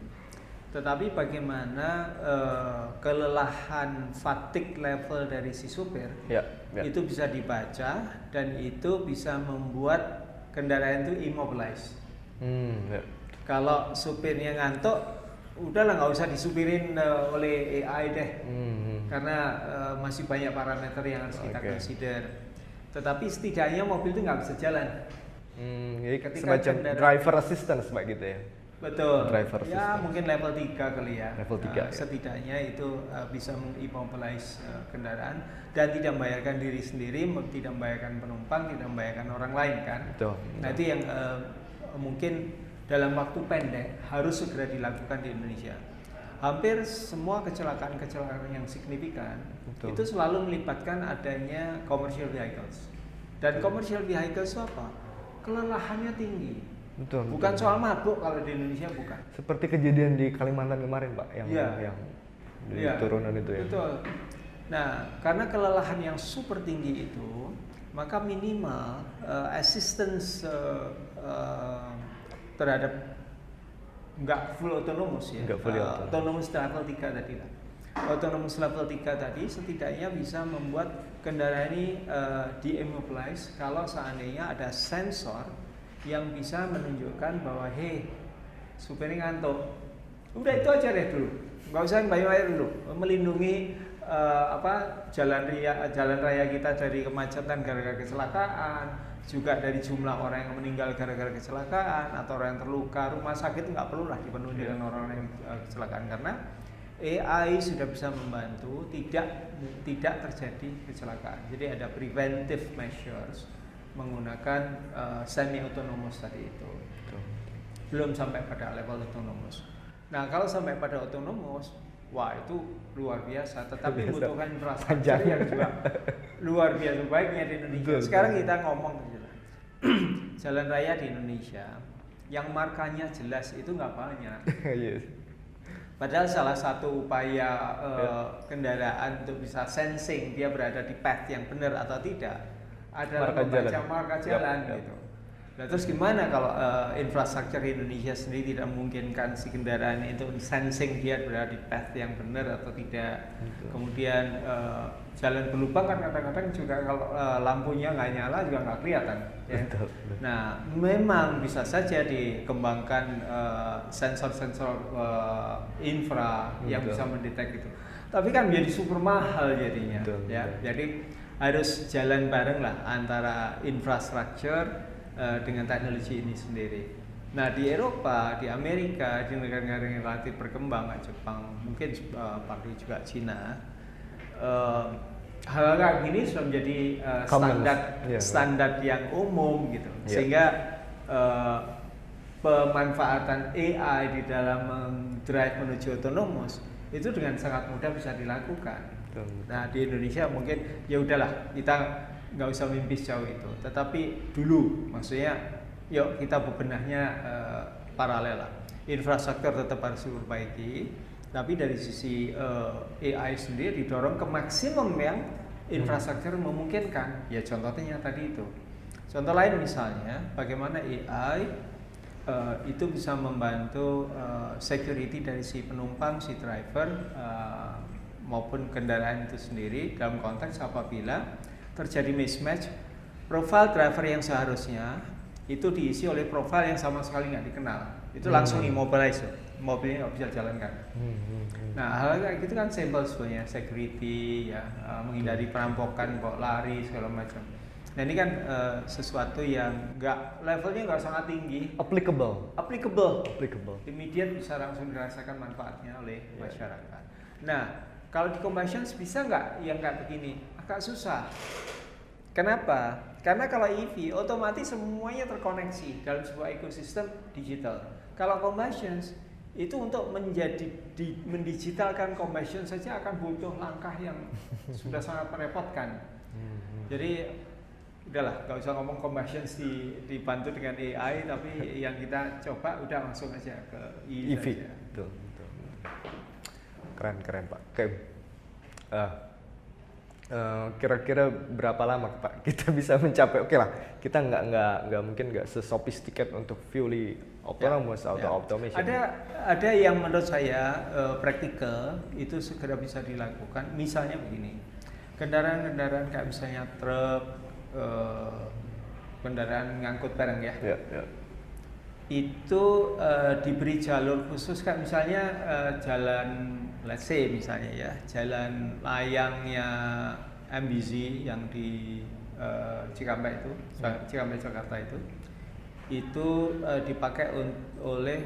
S1: tetapi bagaimana kelelahan fatigue level dari si supir itu bisa dibaca dan itu bisa membuat kendaraan itu immobilize. Kalau supirnya ngantuk, udahlah nggak usah disupirin oleh AI deh, karena masih banyak parameter yang harus kita consider. Tetapi setidaknya mobil itu nggak bisa jalan.
S2: Jadi
S1: Ketika
S2: semacam
S1: kendaraan-
S2: driver assistance Pak gitu ya.
S1: Betul.
S2: Driver
S1: Ya
S2: assistance.
S1: mungkin level 3 kali ya.
S2: Level 3, ya.
S1: Setidaknya itu bisa mengimmobilize kendaraan dan tidak membahayakan diri sendiri, tidak membahayakan penumpang, tidak membahayakan orang lain kan.
S2: Betul.
S1: Nah itu yang mungkin dalam waktu pendek harus segera dilakukan di Indonesia. Hampir semua kecelakaan-kecelakaan yang signifikan
S2: Betul.
S1: itu selalu melibatkan adanya commercial vehicles. Dan commercial vehicles itu apa? Kelelahannya tinggi.
S2: Betul.
S1: Bukan
S2: betul.
S1: soal mabuk kalau di Indonesia bukan.
S2: Seperti kejadian di Kalimantan kemarin Pak yang
S1: Iya.
S2: yang di
S1: Iya,
S2: turunan itu ya.
S1: Betul. Nah, karena kelelahan yang super tinggi itu, maka minimal assistance terhadap nggak full autonomous ya.
S2: Nggak fully autonomous.
S1: Autonomous level 3 tadi lah. Autonomous level 3 tadi setidaknya bisa membuat kendaraan ini di-immobilize kalau seandainya ada sensor yang bisa menunjukkan bahwa hey, supirnya ngantuk. Udah itu aja deh dulu. Nggak usah yang bayar dulu. Melindungi jalan raya kita dari kemacetan gara-gara kecelakaan, juga dari jumlah orang yang meninggal gara-gara kecelakaan atau orang yang terluka. Rumah sakit nggak perlu lah dipenuhi dengan orang-orang yang kecelakaan karena AI sudah bisa membantu tidak terjadi kecelakaan. Jadi ada preventive measures menggunakan semi autonomous tadi itu. Belum sampai pada level autonomous. Nah, kalau sampai pada autonomous, wah itu luar biasa. Tetapi membutuhkan infrastruktur yang juga luar biasa baiknya di Indonesia. Sekarang kita ngomong jalan raya di Indonesia yang markanya jelas itu nggak banyak.
S2: Yes.
S1: Padahal salah satu upaya kendaraan untuk bisa sensing dia berada di path yang benar atau tidak adalah membaca marka jalan gitu. Nah, terus gimana kalau infrastruktur Indonesia sendiri tidak memungkinkan si kendaraan itu sensing dia berada di path yang benar atau tidak.
S2: Betul.
S1: Kemudian jalan berlubang kan kadang-kadang juga kalau lampunya nggak nyala juga nggak kelihatan. Ya.
S2: Betul.
S1: Nah, memang bisa saja dikembangkan sensor-sensor infra yang
S2: Betul.
S1: bisa mendetek itu. Tapi kan menjadi super mahal jadinya.
S2: Betul,
S1: Ya,
S2: betul.
S1: jadi harus jalan bareng lah antara infrastruktur dengan teknologi ini sendiri. Nah di Eropa, di Amerika, di negara-negara yang relatif berkembang, Jepang, mungkin partly juga Cina, hal kayak gini sudah menjadi standar yang umum gitu, sehingga pemanfaatan AI di dalam mendrive menuju autonomous itu dengan sangat mudah bisa dilakukan. Nah di Indonesia mungkin ya udahlah kita nggak usah mimpi sejauh itu, tetapi dulu maksudnya yuk kita bebenahnya paralel lah. Infrastruktur tetap harus diperbaiki, tapi dari sisi AI sendiri didorong ke maksimum yang infrastruktur memungkinkan. Ya contohnya tadi itu. Contoh lain misalnya bagaimana AI itu bisa membantu security dari si penumpang, si driver maupun kendaraan itu sendiri dalam konteks apabila terjadi mismatch profile driver yang seharusnya itu diisi oleh profile yang sama sekali nggak dikenal, itu langsung immobilize, mobilnya nggak bisa jalankan. Nah hal kayak gitu kan simple sebenarnya, security ya, menghindari perampokan, kok lari segala macam. Nah ini kan sesuatu yang levelnya nggak sangat tinggi, applicable, immediate bisa langsung dirasakan manfaatnya oleh masyarakat. Nah kalau di combustion bisa nggak yang kayak begini? Agak susah. Kenapa? Karena kalau EV otomatis semuanya terkoneksi dalam sebuah ekosistem digital. Kalau combustion itu untuk mendigitalkan combustion saja akan butuh langkah yang sudah sangat merepotkan. Jadi udahlah, nggak usah ngomong combustion dibantu dengan AI, tapi yang kita coba udah langsung aja ke EV.
S2: Betul. Keren Pak. Oke. Kira-kira berapa lama Pak kita bisa mencapai? Oke lah, kita nggak mungkin nggak sesophisticated untuk fully autonomous atau automation.
S1: Ada yang menurut saya praktikal itu segera bisa dilakukan. Misalnya begini, kendaraan kayak misalnya truk, kendaraan ngangkut barang ya. Itu diberi jalur khusus kan, misalnya jalan let's say misalnya ya, jalan layangnya MBZ yang di Cikampek itu, Cikampek Jakarta itu itu dipakai oleh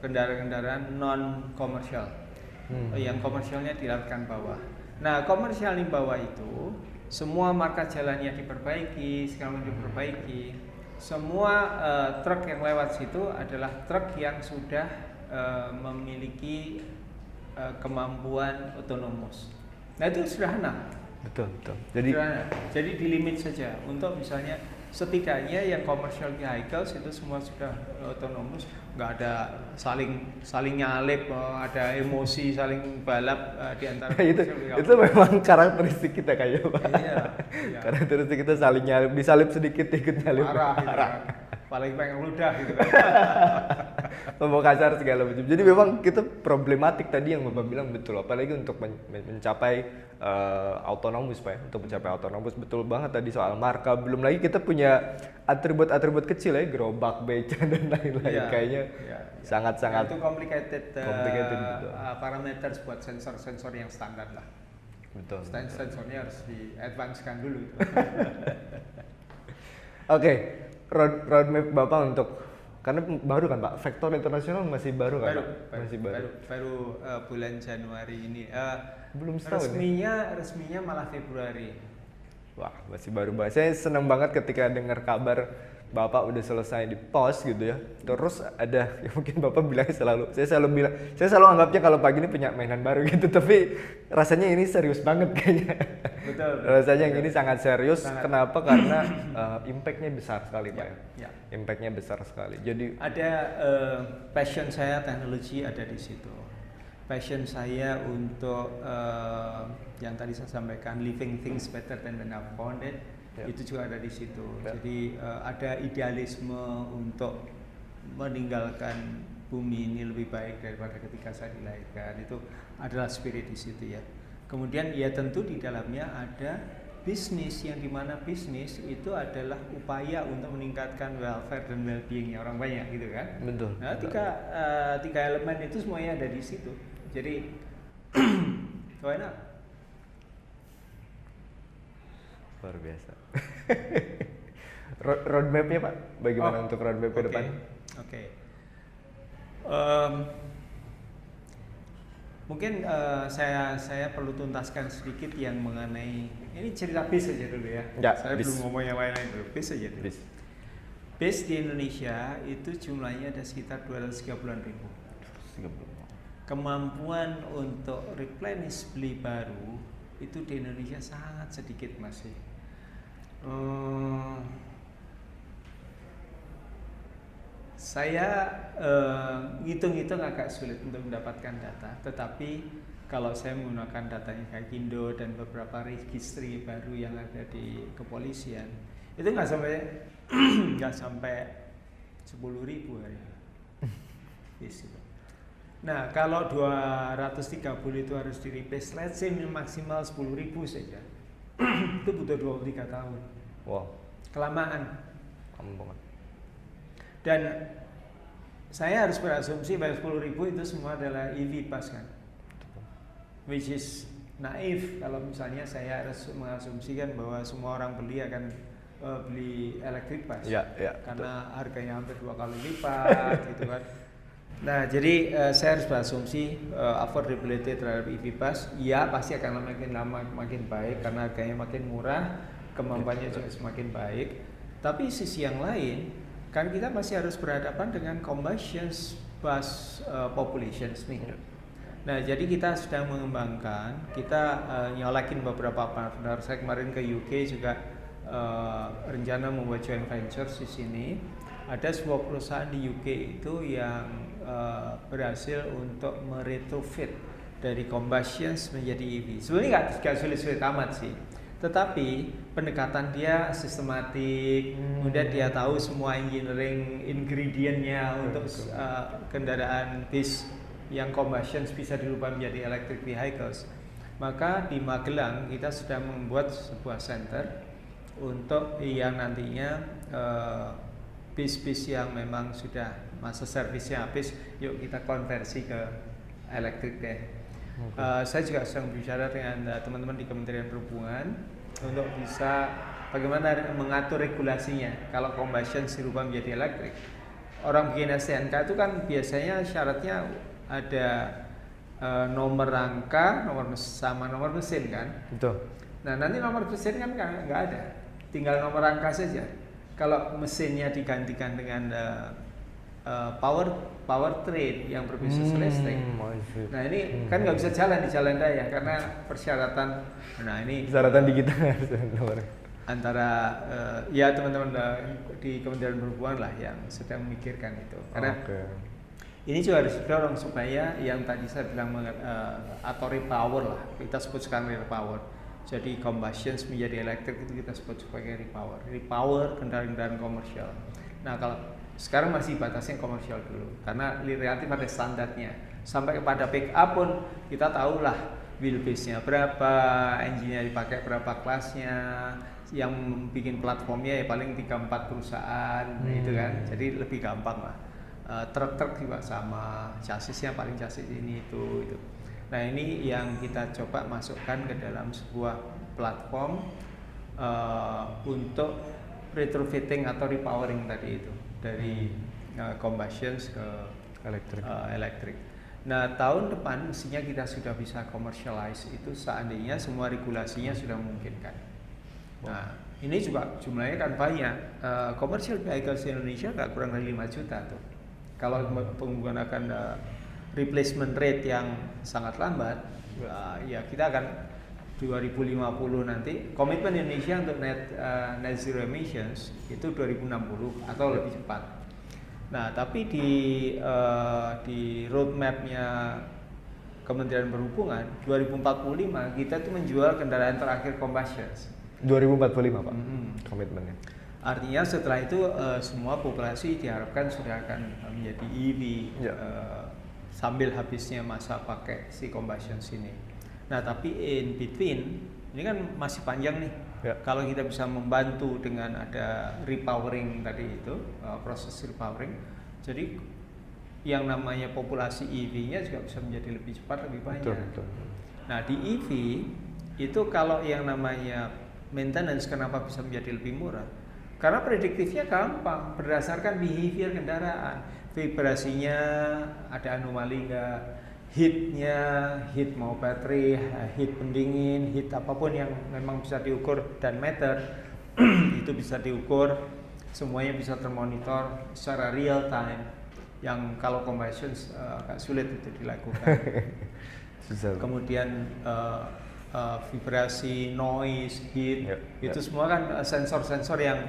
S1: kendaraan-kendaraan non komersial. Yang komersialnya di lautan bawah. Nah, komersial di bawah itu semua marka jalannya diperbaiki, segala macam diperbaiki. Semua truk yang lewat situ adalah truk yang sudah memiliki kemampuan otonomus. Nah, itu sederhana.
S2: Betul.
S1: Jadi di limit saja untuk misalnya setidaknya yang commercial vehicles itu semua sudah otonomus, nggak ada saling nyalip, ada emosi saling balap di antara
S2: itu memang karakteristik kita kayaknya, Pak.
S1: Iya.
S2: Karakteristik kita saling nyalip, disalip sedikit ikut nyalip.
S1: Marah gitu kan. Paling pengen ludah gitu kan.
S2: Ngomong kasar segala macam. Jadi memang kita problematik tadi yang Bapak bilang betul, apalagi untuk mencapai autonomous, Pak ya. Untuk mencapai autonomous betul banget tadi soal marka. Belum lagi kita punya atribut-atribut kecil ya, gerobak, beca dan lain-lain. Kayaknya sangat-sangat
S1: itu complicated
S2: betul.
S1: parameter buat sensor-sensor yang standar lah.
S2: Betul.
S1: Sensornya harus di-advance-kan dulu itu.
S2: Oke, roadmap Bapak untuk, karena baru kan Pak, Vector Internasional masih baru kan?
S1: Baru bulan Januari ini.
S2: Belum setahun
S1: resminya malah Februari.
S2: Wah, masih baru banget. Saya senang banget ketika dengar kabar Bapak udah selesai di pos gitu ya. Terus ada, ya mungkin Bapak bilang saya selalu anggapnya kalau pagi ini punya mainan baru gitu, tapi rasanya ini serius banget kayaknya.
S1: Betul.
S2: Rasanya yang ini sangat serius. Kenapa? Karena impact-nya besar sekali, Pak.
S1: Ya.
S2: Impact-nya besar sekali. Jadi
S1: ada passion saya teknologi ada di situ. Passion saya untuk yang tadi saya sampaikan, living things better than when I found it, itu juga ada di situ. Jadi ada idealisme untuk meninggalkan bumi ini lebih baik daripada ketika saya dilahirkan. Itu adalah spirit di situ ya. Kemudian ya tentu di dalamnya ada bisnis, yang dimana bisnis itu adalah upaya untuk meningkatkan welfare dan well-beingnya orang banyak gitu kan.
S2: Betul.
S1: Nah, tiga elemen itu semuanya ada di situ. Jadi why not?
S2: Luar biasa. Roadmap-nya Pak, bagaimana untuk roadmap ke depan?
S1: Oke. Mungkin saya perlu tuntaskan sedikit yang mengenai ini cerita bis aja dulu ya. Saya belum ngomong yang lain-lain dulu. Bis aja dulu. Bis di Indonesia itu jumlahnya ada sekitar 230-an ribu. Kemampuan untuk replenish beli baru itu di Indonesia sangat sedikit masih. Saya ngitung-ngitung agak sulit untuk mendapatkan data, tetapi kalau saya menggunakan datanya kayak Indo dan beberapa registry baru yang ada di kepolisian, itu nggak sampai 10.000 hari. Nah, kalau 230 itu harus di-replace, let's say maksimal 10.000 saja. Itu butuh 23 tahun.
S2: Wow.
S1: Kelamaan. Dan saya harus berasumsi bahwa 10.000 itu semua adalah EV bus kan. Which is naif kalau misalnya saya harus mengasumsikan bahwa semua orang akan beli electric bus. Karena harganya hampir 2 kali lipat gitu kan. Nah, jadi saya harus berasumsi affordability terhadap EV bus ya pasti akan makin lama makin baik karena harganya makin murah, kemampuannya juga semakin baik. Tapi sisi yang lain, kan kita masih harus berhadapan dengan combustion bus populations nih. Nah, jadi kita sedang mengembangkan, kita nyolakin beberapa partner. Saya kemarin ke UK juga rencana membuat joint ventures di sini. Ada sebuah perusahaan di UK itu yang berhasil untuk meretrofit dari combustion menjadi EV. Sebenarnya nggak sulit-sulit amat sih, tetapi pendekatan dia sistematik, kemudian dia tahu semua engineering ingredientnya untuk kendaraan bis yang combustion bisa dirubah menjadi electric vehicles. Maka di Magelang kita sudah membuat sebuah center untuk yang nantinya bis-bis yang memang sudah masa servisnya habis, yuk kita konversi ke elektrik deh. Saya juga sedang bicara dengan teman-teman di Kementerian Perhubungan untuk bisa bagaimana mengatur regulasinya. Kalau combustion dirubah menjadi elektrik, orang bikin STNK itu kan biasanya syaratnya ada nomor rangka, sama nomor mesin kan.
S2: Betul.
S1: Nah nanti nomor mesin kan nggak ada, tinggal nomor rangka saja. Kalau mesinnya digantikan dengan powertrain yang berbasis listrik, nah ini kan nggak bisa jalan di jalan raya karena persyaratan. Nah ini
S2: persyaratan di kita
S1: antara ya teman-teman di Kementerian Perhubungan lah yang sedang memikirkan itu. Karena ini juga harus didorong supaya yang tadi saya bilang atau repower lah, kita sebut sekarang repower. Jadi combustion menjadi elektrik itu kita sebut sebagai repower kendaraan-kendaraan komersial. Nah kalau sekarang masih batasnya komersial dulu karena relatif ada standarnya. Sampai kepada pick up pun kita tahulah wheelbase-nya berapa, engine-nya dipakai berapa kelasnya, yang bikin platformnya ya paling 3-4 perusahaan gitu kan. Jadi lebih gampang lah. Truk-truk juga sama, chassisnya paling chassis ini itu. Nah ini yang kita coba masukkan ke dalam sebuah platform untuk retrofitting atau repowering tadi itu dari combustion ke elektrik. Nah tahun depan mestinya kita sudah bisa commercialize itu seandainya semua regulasinya sudah memungkinkan. Nah ini juga jumlahnya kan banyak. Commercial vehicles di Indonesia nggak kurang dari 5 juta tuh. Kalau menggunakan replacement rate yang sangat lambat, ya kita akan 2050 nanti komitmen Indonesia untuk net zero emissions itu 2060 atau lebih cepat. Nah, tapi di roadmapnya Kementerian Perhubungan 2045 kita itu menjual kendaraan terakhir combustion.
S2: 2045 Pak, komitmennya.
S1: Artinya setelah itu semua populasi diharapkan sudah akan menjadi EV. Sambil habisnya masa pakai si combustion ini. Nah tapi in between ini kan masih panjang nih. Kalau kita bisa membantu dengan ada repowering tadi itu, proses repowering, jadi yang namanya populasi EV-nya juga bisa menjadi lebih cepat, lebih banyak.
S2: Betul.
S1: Nah di EV itu kalau yang namanya maintenance kenapa bisa menjadi lebih murah? Karena prediktifnya gampang berdasarkan behavior kendaraan. Vibrasinya ada anomali nggak, heat mau baterai, heat pendingin, heat apapun yang memang bisa diukur dan meter itu bisa diukur, semuanya bisa termonitor secara real time. Yang kalau combustion agak sulit itu dilakukan. Kemudian vibrasi, noise, heat itu semua kan sensor-sensor yang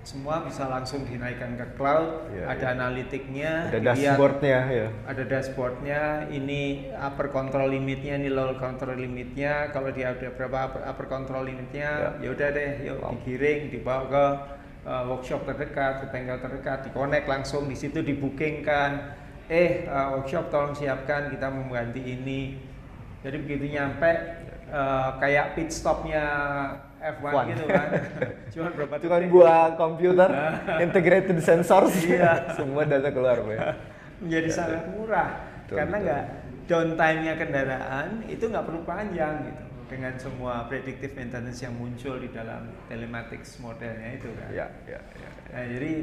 S1: semua bisa langsung dinaikkan ke cloud, ada analitiknya,
S2: ada dashboardnya,
S1: ada dashboardnya. Ini upper control limitnya, ini lower control limitnya. Kalau dia ada berapa upper control limitnya, ya udah deh, yuk digiring, dibawa ke workshop terdekat, ke bengkel terdekat, dikonek langsung di situ, dibookingkan. Workshop tolong siapkan, kita mau mengganti ini. Jadi begitu nyampe kayak pit stopnya F1 gitu kan.
S2: Cuma buah komputer, integrated sensor, semua data keluar, Pak.
S1: Menjadi sangat murah karena nggak downtime-nya kendaraan itu nggak perlu panjang gitu. Dengan semua predictive maintenance yang muncul di dalam telematics modelnya itu kan. Nah, jadi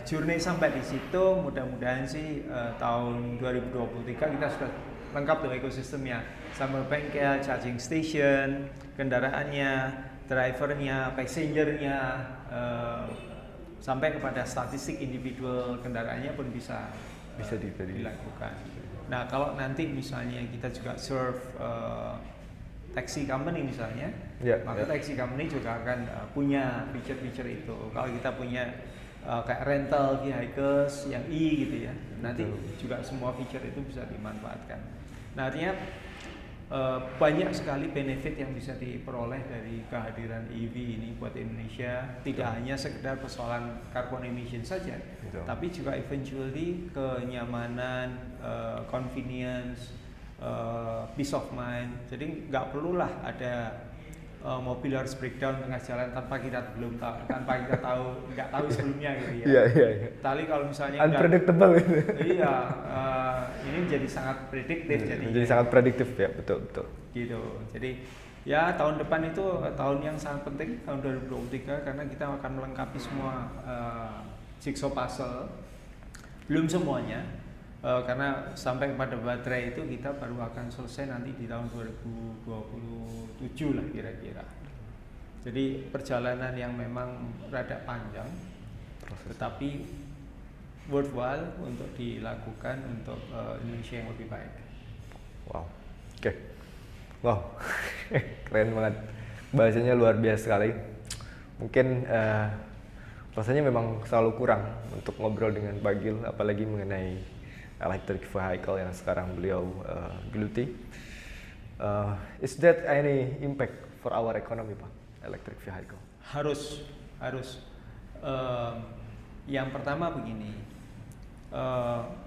S1: journey sampai di situ mudah-mudahan sih tahun 2023 kita sudah lengkap dengan ekosistemnya, sama bengkel, charging station, kendaraannya, drivernya, passengernya, sampai kepada statistik individual kendaraannya pun bisa dilakukan. Nah kalau nanti misalnya kita juga serve taxi company misalnya, maka taxi company juga akan punya feature-feature itu. Kalau kita punya kayak rental vehicles yang gitu ya, nanti juga semua feature itu bisa dimanfaatkan. Nah artinya banyak sekali benefit yang bisa diperoleh dari kehadiran EV ini buat Indonesia. Tidak hanya sekedar persoalan carbon emission saja, tapi juga eventually kenyamanan, convenience, peace of mind. Jadi nggak perlulah ada mobil harus breakdown tengah jalan tanpa kita nggak tahu sebelumnya gitu ya. Tali kalau misalnya
S2: unpredictable itu.
S1: Ini menjadi sangat prediktif.
S2: Jadi sangat prediktif ya, betul.
S1: Gitu. Jadi Ya, tahun depan itu tahun yang sangat penting, tahun 2023, karena kita akan melengkapi semua jigsaw puzzle. Belum semuanya, karena sampai pada baterai itu kita baru akan selesai nanti di tahun 2027 lah kira-kira. Jadi perjalanan yang memang rada panjang, tetapi worthwhile untuk dilakukan untuk Indonesia yang lebih baik.
S2: Wow, oke. Wow, keren banget. Bahasanya luar biasa sekali. Mungkin rasanya memang selalu kurang untuk ngobrol dengan Pak Gil, apalagi mengenai electric vehicle yang sekarang beliau geluti. Is that any impact for our economy, Pak? Electric vehicle?
S1: Harus. Yang pertama begini,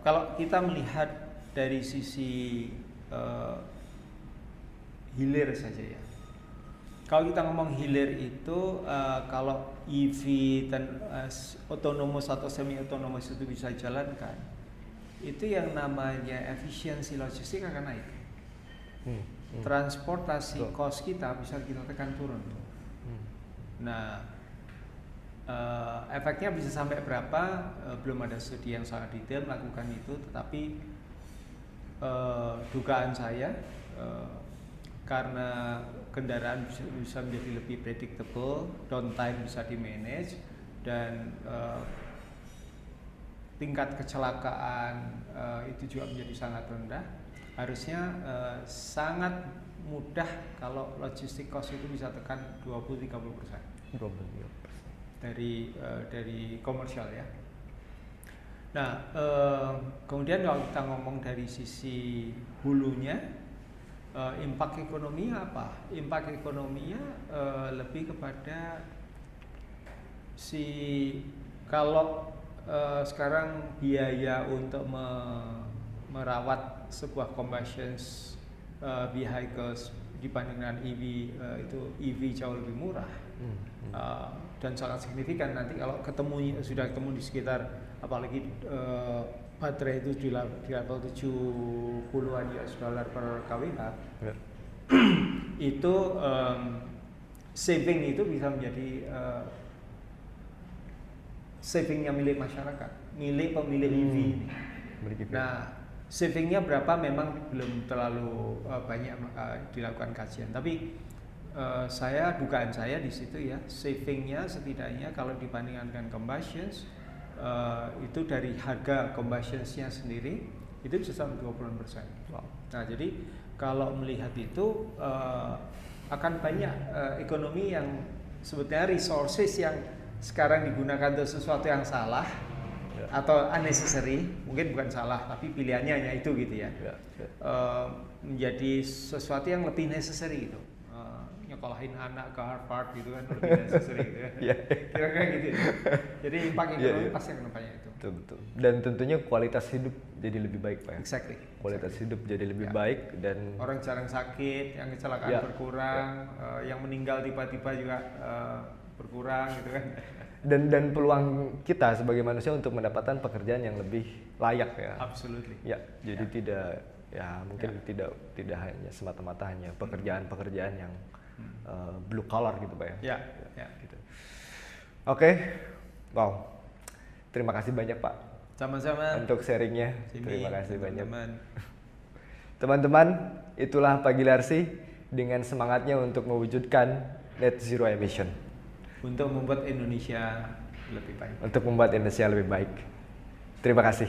S1: kalau kita melihat dari sisi hilir saja ya. Kalau kita ngomong hilir itu, kalau EV dan autonomous atau semi autonomous itu bisa jalankan, itu yang namanya efisiensi logistik akan naik. Transportasi cost kita bisa kita tekan turun. Nah, efeknya bisa sampai berapa? Belum ada studi yang sangat detail melakukan itu, tetapi dugaan saya karena kendaraan bisa menjadi lebih predictable, downtime bisa di-manage, dan tingkat kecelakaan itu juga menjadi sangat rendah. Harusnya sangat mudah kalau logistik cost itu bisa tekan 20-30% dari komersial ya. Nah, kemudian kalau kita ngomong dari sisi hulunya, impact ekonominya apa? Impact ekonominya lebih kepada kalau sekarang biaya untuk merawat sebuah combustion vehicles dibandingkan EV, itu EV jauh lebih murah dan sangat signifikan. Nanti kalau sudah ketemu di sekitar, apalagi baterai itu di level 70-an US dollar per kWh, itu saving itu bisa menjadi savingnya milik masyarakat, milik pemilik EV ini. Nah, savingnya berapa memang belum terlalu banyak dilakukan kajian, tapi dugaan saya di situ ya, savingnya setidaknya kalau dibandingkan dengan combustions, itu dari harga combustions-nya sendiri itu bisa sampai 20%. Wow. Nah, jadi kalau melihat itu akan banyak ekonomi yang sebetulnya resources yang sekarang digunakan untuk sesuatu yang salah atau unnecessary, mungkin bukan salah tapi pilihannya hanya itu gitu ya, menjadi sesuatu yang lebih necessary gitu. Nyekolahin anak ke Harvard gitu kan lebih necessary gitu ya. Kira-kira gitu ya. Jadi impact ekonomi pasti akan banyak itu.
S2: Betul. Dan tentunya kualitas hidup jadi lebih baik, Pak.
S1: Exactly.
S2: Kualitas hidup jadi lebih baik, dan
S1: orang jarang sakit, yang kecelakaan berkurang, yang meninggal tiba-tiba juga berkurang gitu kan.
S2: Dan peluang kita sebagai manusia untuk mendapatkan pekerjaan yang lebih layak ya.
S1: Absolutely.
S2: Ya, jadi mungkin tidak hanya semata-mata hanya pekerjaan-pekerjaan yang blue collar gitu, Pak ya.
S1: Ya.
S2: Gitu. Oke. Wow. Terima kasih banyak, Pak.
S1: Sama-sama.
S2: Untuk sharingnya. Terima kasih banyak.
S1: Teman-teman.
S2: Teman-teman, itulah Pak Gilarsi dengan semangatnya untuk mewujudkan net zero emission.
S1: Untuk membuat Indonesia lebih baik.
S2: Untuk membuat Indonesia lebih baik. Terima kasih.